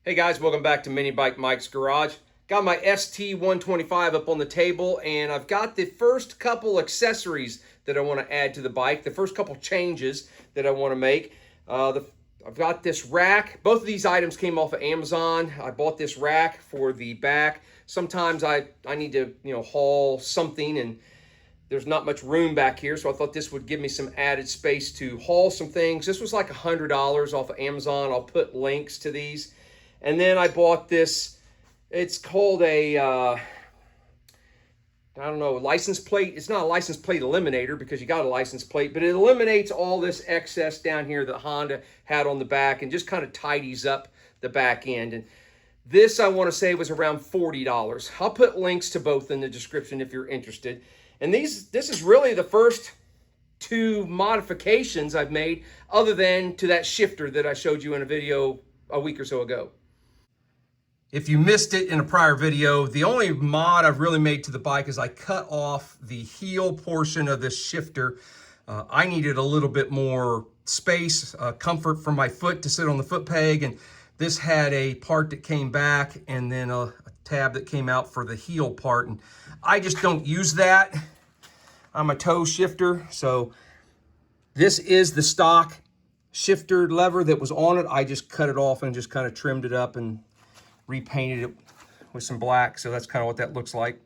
Hey guys, welcome back to Mini Bike Mike's Garage. Got my ST125 up on the table, and I've got the first couple accessories that I want to add to the bike, the first couple changes that I want to make. I've got this rack. Both of these items came off of Amazon. I bought this rack for the back. Sometimes I need to haul something, and there's not much room back here, so I thought this would give me some added space to haul some things. This was like $100 off of Amazon. I'll put links to these. And then I bought this, it's called a, I don't know, license plate. It's not a license plate eliminator because you got a license plate, but it eliminates all this excess down here that Honda had on the back and just kind of tidies up the back end. And this, I want to say, was around $40. I'll put links to both in the description if you're interested. And this is really the first two modifications I've made other than to that shifter that I showed you in a video a week or so ago. If you missed it in a prior video, the only mod I've really made to the bike is I cut off the heel portion of this shifter. I needed a little bit more space, comfort for my foot to sit on the foot peg, and this had a part that came back and then a tab that came out for the heel part, and I just don't use that. I'm a toe shifter, so this is the stock shifter lever that was on it. I just cut it off and just kind of trimmed it up and repainted it with some black, so that's kind of what that looks like.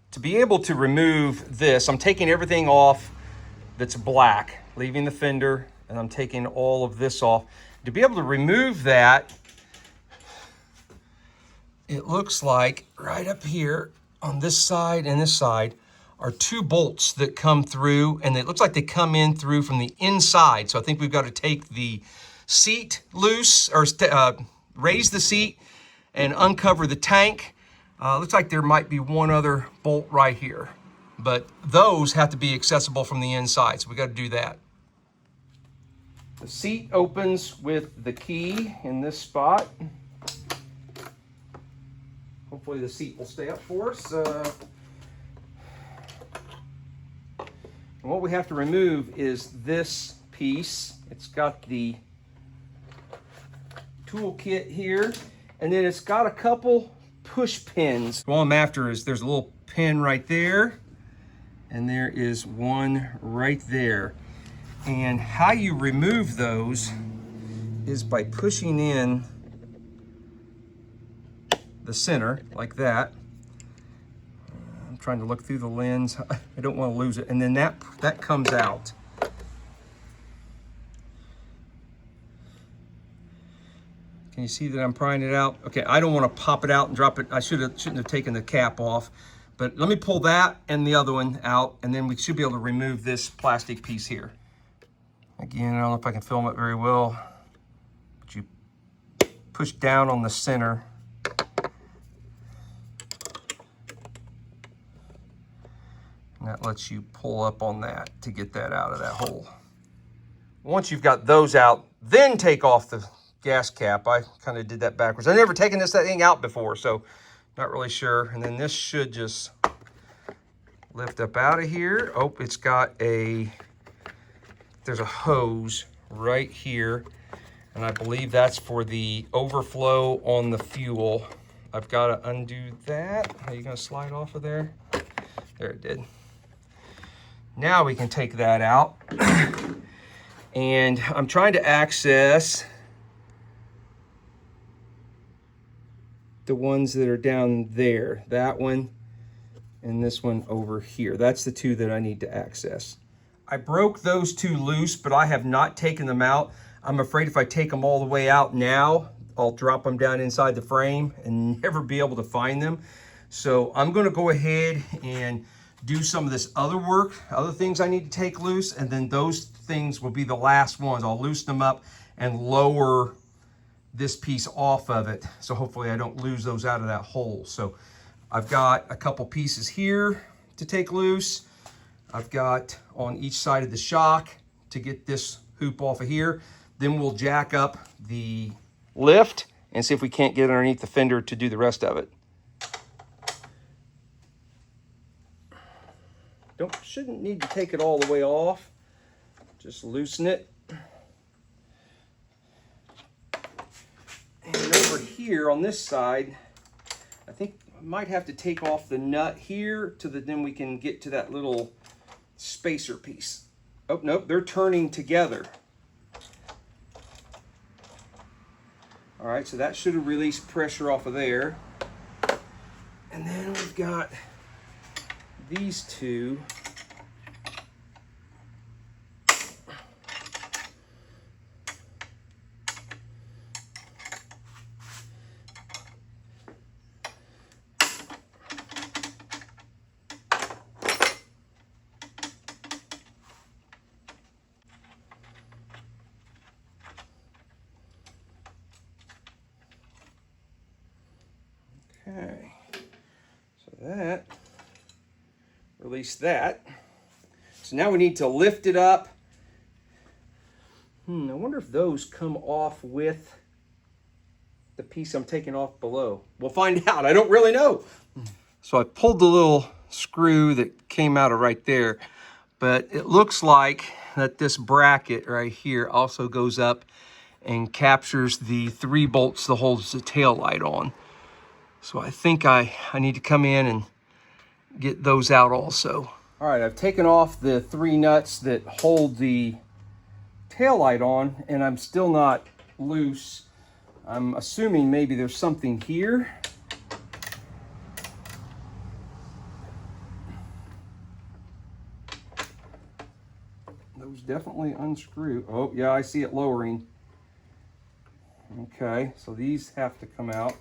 To be able to remove this, I'm taking everything off that's black, leaving the fender, and I'm taking all of this off. To be able to remove that, it looks like right up here on this side and this side are two bolts that come through, and it looks like they come in through from the inside. So I think we've got to take the seat loose, or raise the seat and uncover the tank. Looks like there might be one other bolt right here, but those have to be accessible from the inside, so we got to do that. The seat opens with the key in this spot. Hopefully the seat will stay up for us. And what we have to remove is this piece. It's got the tool kit here, and then it's got a couple push pins. All I'm after is there's a little pin right there, and there is one right there. And how you remove those is by pushing in the center like that. I'm trying to look through the lens. I don't want to lose it. And then that comes out. Can you see that I'm prying it out? Okay, I don't want to pop it out and drop it. I shouldn't have taken the cap off. But let me pull that and the other one out, and then we should be able to remove this plastic piece here. Again, I don't know if I can film it very well, but you push down on the center. And that lets you pull up on that to get that out of that hole. Once you've got those out, then take off the gas cap. I kind of did that backwards. I've never taken that thing out before, so not really sure. And then this should just lift up out of here. Oh, it's got there's a hose right here, and I believe that's for the overflow on the fuel. I've got to undo that. Are you going to slide off of there? There it did. Now we can take that out. And I'm trying to access the ones that are down there. That one and this one over here. That's the two that I need to access. I broke those two loose, but I have not taken them out. I'm afraid if I take them all the way out now, I'll drop them down inside the frame and never be able to find them. So I'm going to go ahead and do some of this other work, other things I need to take loose, and then those things will be the last ones. I'll loosen them up and lower this piece off of it, so hopefully I don't lose those out of that hole. So I've got a couple pieces here to take loose. I've got on each side of the shock to get this hoop off of here. Then we'll jack up the lift and see if we can't get underneath the fender to do the rest of it. Shouldn't need to take it all the way off. Just loosen it. And over here, here on this side, I think I might have to take off the nut here then we can get to that little spacer piece. Oh, nope, they're turning together. All right, so that should have released pressure off of there. And then we've got these two. Okay, so that, release that. So now we need to lift it up. I wonder if those come off with the piece I'm taking off below. We'll find out, I don't really know. So I pulled the little screw that came out of right there, but it looks like that this bracket right here also goes up and captures the 3 bolts that holds the tail light on. So I think I need to come in and get those out also. All right, I've taken off the 3 nuts that hold the tail light on, and I'm still not loose. I'm assuming maybe there's something here. Those definitely unscrew. Oh, yeah, I see it lowering. Okay, so these have to come out.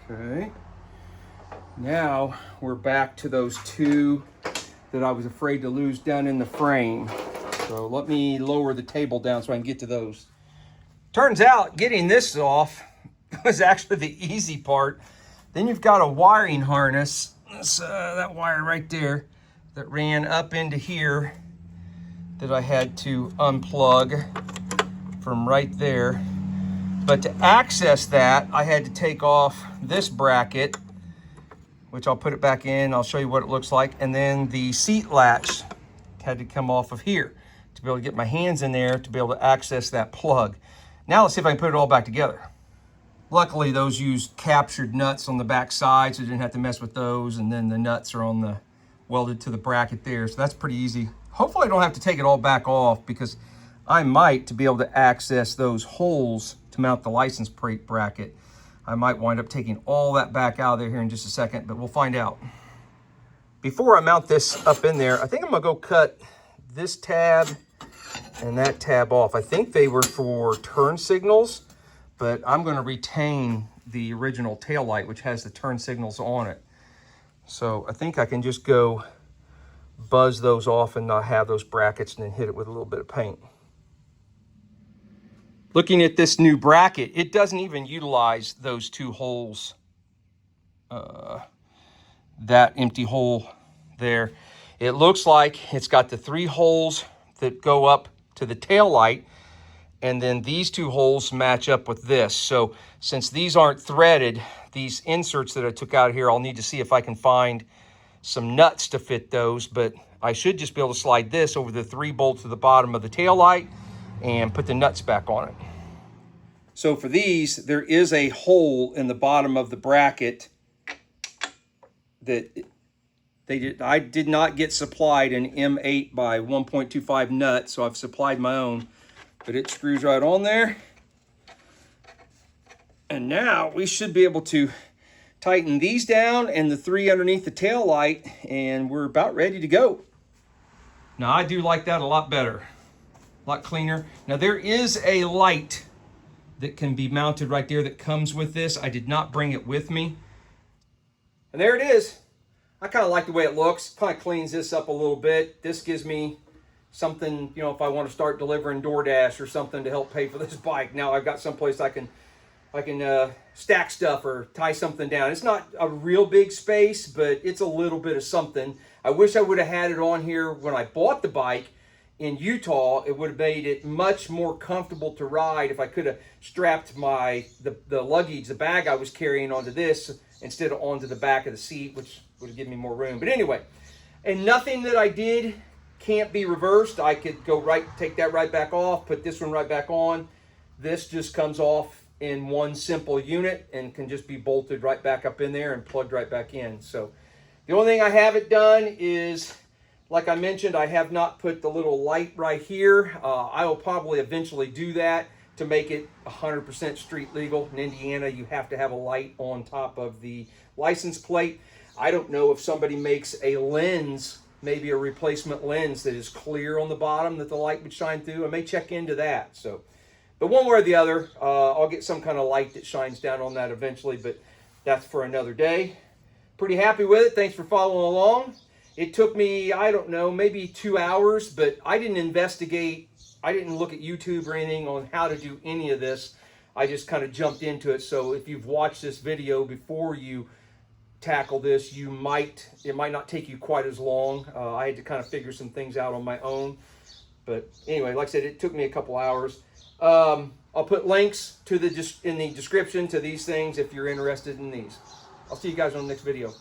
Okay, now we're back to those 2 that I was afraid to lose down in the frame. So let me lower the table down so I can get to those. Turns out getting this off was actually the easy part. Then you've got a wiring harness, that wire right there, that ran up into here that I had to unplug from right there. But to access that, I had to take off this bracket, which I'll put it back in. I'll show you what it looks like. And then the seat latch had to come off of here to be able to get my hands in there to be able to access that plug. Now let's see if I can put it all back together. Luckily, those used captured nuts on the back side, so I didn't have to mess with those. And then the nuts are on the welded to the bracket there, so that's pretty easy. Hopefully I don't have to take it all back off, because I might, to be able to access those holes to mount the license plate bracket, I might wind up taking all that back out of there here in just a second, but we'll find out. Before I mount this up in there, I think I'm gonna go cut this tab and that tab off. I think they were for turn signals, but I'm gonna retain the original tail light, which has the turn signals on it. So I think I can just go buzz those off and not have those brackets, and then hit it with a little bit of paint. Looking at this new bracket, it doesn't even utilize those 2 holes, that empty hole there. It looks like it's got the 3 holes that go up to the tail light, and then these 2 holes match up with this. So since these aren't threaded, these inserts that I took out here, I'll need to see if I can find some nuts to fit those, but I should just be able to slide this over the 3 bolts to the bottom of the tail light and put the nuts back on it. So for these, there is a hole in the bottom of the bracket that I did not get supplied an M8 by 1.25 nut, so I've supplied my own, but it screws right on there. And now we should be able to tighten these down and the 3 underneath the tail light, and we're about ready to go. Now I do like that a lot better, a lot cleaner. Now there is a light that can be mounted right there that comes with this. I did not bring it with me. And there it is. I kind of like the way it looks. Kind of cleans this up a little bit. This gives me something, you know, if I want to start delivering DoorDash or something to help pay for this bike. Now I've got someplace I can stack stuff or tie something down. It's not a real big space, but it's a little bit of something. I wish I would have had it on here when I bought the bike, in Utah, it would have made it much more comfortable to ride if I could have strapped the luggage, the bag I was carrying, onto this instead of onto the back of the seat, which would have given me more room. But anyway, and nothing that I did can't be reversed. I could go take that right back off, put this one right back on. This just comes off in one simple unit and can just be bolted right back up in there and plugged right back in. So the only thing I haven't done is, like I mentioned, I have not put the little light right here. I will probably eventually do that to make it 100% street legal. In Indiana, you have to have a light on top of the license plate. I don't know if somebody makes a lens, maybe a replacement lens that is clear on the bottom that the light would shine through. I may check into that. So, but one way or the other, I'll get some kind of light that shines down on that eventually, but that's for another day. Pretty happy with it. Thanks for following along. It took me, I don't know, maybe 2 hours, but I didn't investigate. I didn't look at YouTube or anything on how to do any of this. I just kind of jumped into it. So if you've watched this video before you tackle this, it might not take you quite as long. I had to kind of figure some things out on my own. But anyway, like I said, it took me a couple hours. I'll put links in the description to these things if you're interested in these. I'll see you guys on the next video.